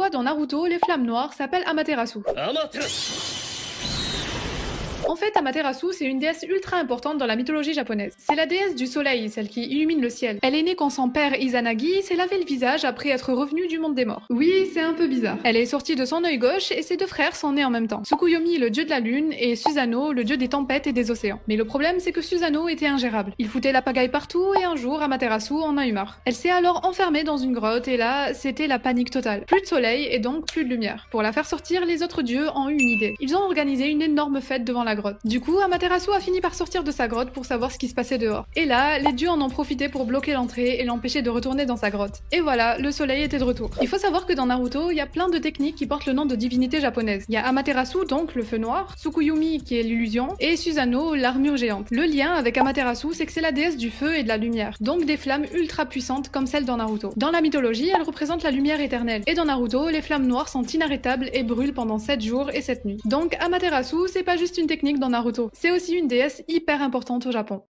fois, dans Naruto, les flammes noires s'appellent Amaterasu. En fait, Amaterasu, c'est une déesse ultra importante dans la mythologie japonaise. C'est la déesse du soleil, celle qui illumine le ciel. Elle est née quand son père Izanagi s'est lavé le visage après être revenu du monde des morts. Oui, c'est un peu bizarre. Elle est sortie de son œil gauche et ses deux frères sont nés en même temps. Tsukuyomi, le dieu de la lune, et Susanoo, le dieu des tempêtes et des océans. Mais le problème, c'est que Susanoo était ingérable. Il foutait la pagaille partout et un jour, Amaterasu en a eu marre. Elle s'est alors enfermée dans une grotte et là, c'était la panique totale. Plus de soleil et donc plus de lumière. Pour la faire sortir, les autres dieux ont eu une idée. Ils ont organisé une énorme fête devant la grotte. Du coup, Amaterasu a fini par sortir de sa grotte pour savoir ce qui se passait dehors. Et là, les dieux en ont profité pour bloquer l'entrée et l'empêcher de retourner dans sa grotte. Et voilà, le soleil était de retour. Il faut savoir que dans Naruto, il y a plein de techniques qui portent le nom de divinités japonaises. Il y a Amaterasu, donc le feu noir, Tsukuyomi qui est l'illusion, et Susanoo, l'armure géante. Le lien avec Amaterasu, c'est que c'est la déesse du feu et de la lumière, donc des flammes ultra puissantes comme celles dans Naruto. Dans la mythologie, elle représente la lumière éternelle. Et dans Naruto, les flammes noires sont inarrêtables et brûlent pendant 7 jours et 7 nuits. Donc Amaterasu, c'est pas juste une technique dans Naruto, c'est aussi une déesse hyper importante au Japon.